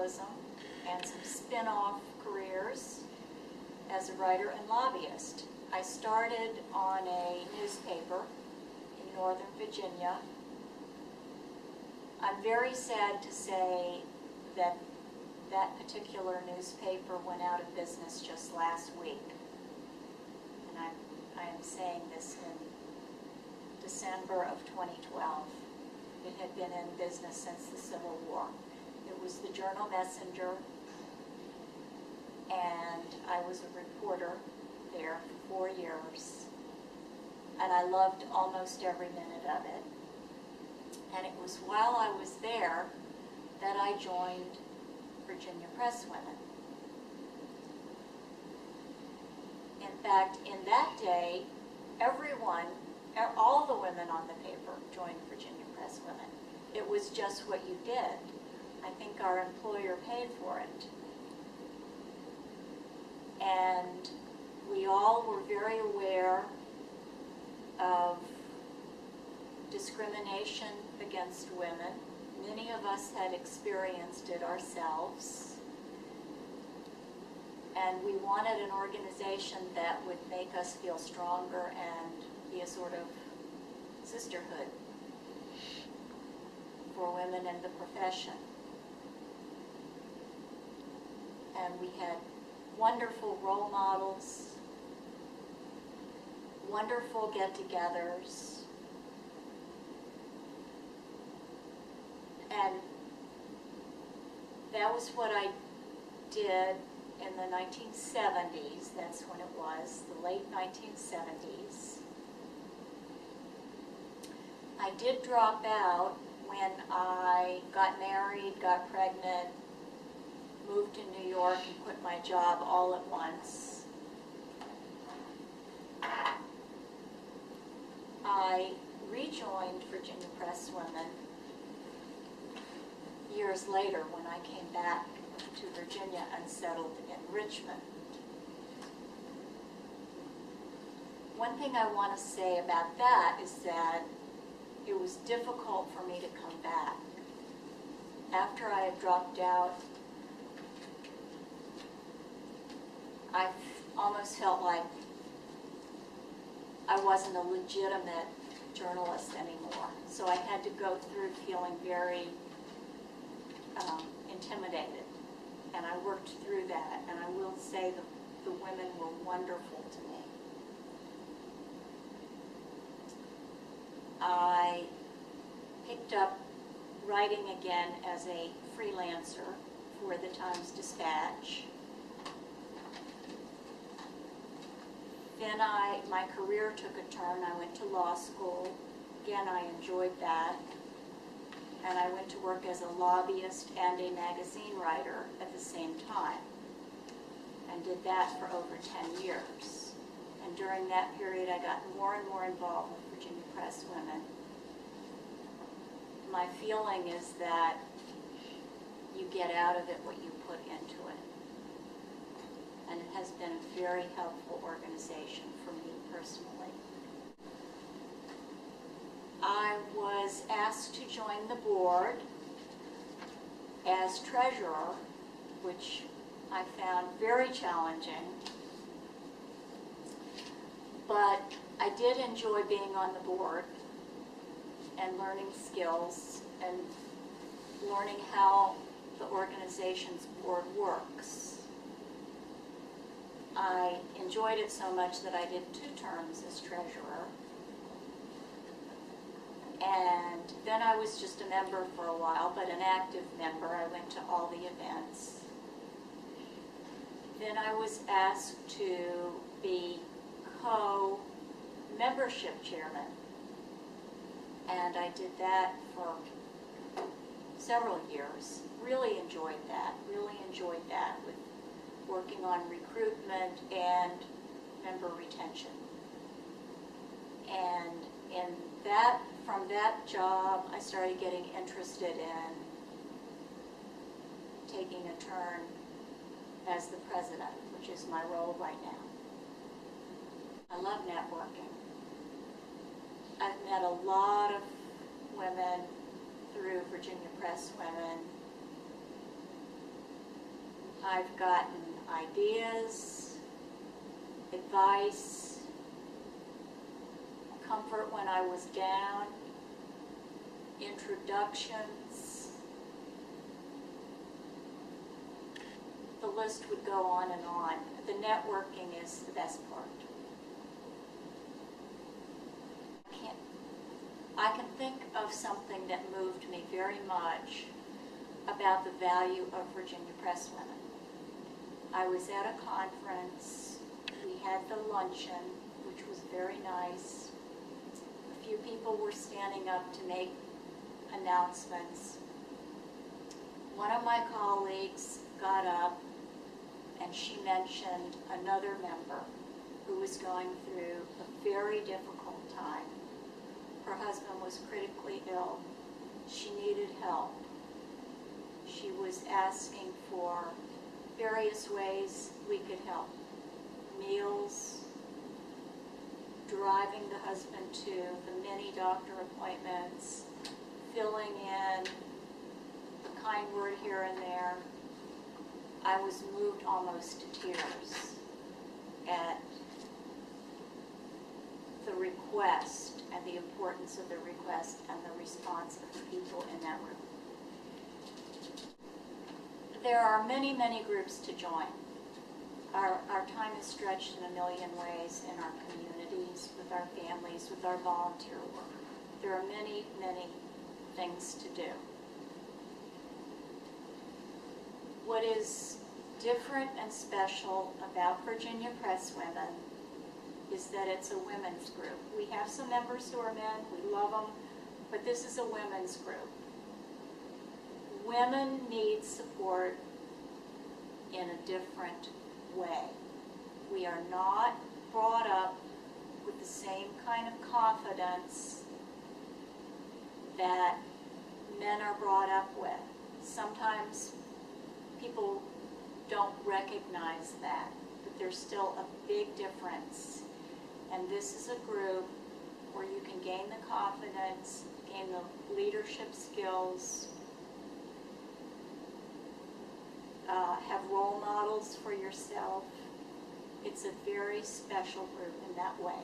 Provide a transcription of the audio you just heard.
journalism and some spin-off careers as a writer and lobbyist. I started on a newspaper in Northern Virginia. I'm very sad to say that that particular newspaper went out of business just last week. And I am saying this in December of 2012. It had been in business since the Civil War. It was the Journal Messenger, and I was a reporter there for 4 years. And I loved almost every minute of it. And it was while I was there that I joined Virginia Press Women. In fact, in that day, everyone, all the women on the paper joined Virginia Press Women. It was just what you did. I think our employer paid for it. And we all were very aware of discrimination against women. Many of us had experienced it ourselves. And we wanted an organization that would make us feel stronger and be a sort of sisterhood for women in the profession. And we had wonderful role models, wonderful get-togethers, and that was what I did in the 1970s. That's when it was, the late 1970s. I did drop out when I got married, got pregnant, moved to New York, and quit my job all at once. I rejoined Virginia Press Women years later when I came back to Virginia and settled in Richmond. One thing I want to say about that is that it was difficult for me to come back. After I had dropped out, I almost felt like I wasn't a legitimate journalist anymore. So I had to go through feeling very intimidated. And I worked through that. And I will say that the women were wonderful to me. I picked up writing again as a freelancer for the Times-Dispatch. Then my career took a turn. I went to law school. Again, I enjoyed that. And I went to work as a lobbyist and a magazine writer at the same time. And did that for over 10 years. And during that period, I got more and more involved with Virginia Press Women. My feeling is that you get out of it what you put into it. And it has been a very helpful organization for me personally. I was asked to join the board as treasurer, which I found very challenging. But I did enjoy being on the board and learning skills and learning how the organization's board works. I enjoyed it so much that I did 2 terms as treasurer. And then I was just a member for a while, but an active member. I went to all the events. Then I was asked to be co-membership chairman. And I did that for several years. Really enjoyed that with working on recruitment and member retention. And from that job, I started getting interested in taking a turn as the president, which is my role right now. I love networking. I've met a lot of women through Virginia Press Women, I've gotten ideas, advice, comfort when I was down, introductions. The list would go on and on. The networking is the best part. I can think of something that moved me very much about the value of Virginia Press women. I was at a conference. We had the luncheon, which was very nice. A few people were standing up to make announcements. One of my colleagues got up and she mentioned another member who was going through a very difficult time. Her husband was critically ill. She needed help. She was asking for various ways we could help. Meals, driving the husband to the many doctor appointments, filling in a kind word here and there. I was moved almost to tears at the request and the importance of the request and the response of the people in that room. There are many, many groups to join. Our time is stretched in a million ways in our communities, with our families, with our volunteer work. There are many, many things to do. What is different and special about Virginia Press Women is that it's a women's group. We have some members who are men, we love them, but this is a women's group. Women need support in a different way. We are not brought up with the same kind of confidence that men are brought up with. Sometimes people don't recognize that, but there's still a big difference. And this is a group where you can gain the confidence, gain the leadership skills, have role models for yourself. It's a very special group in that way.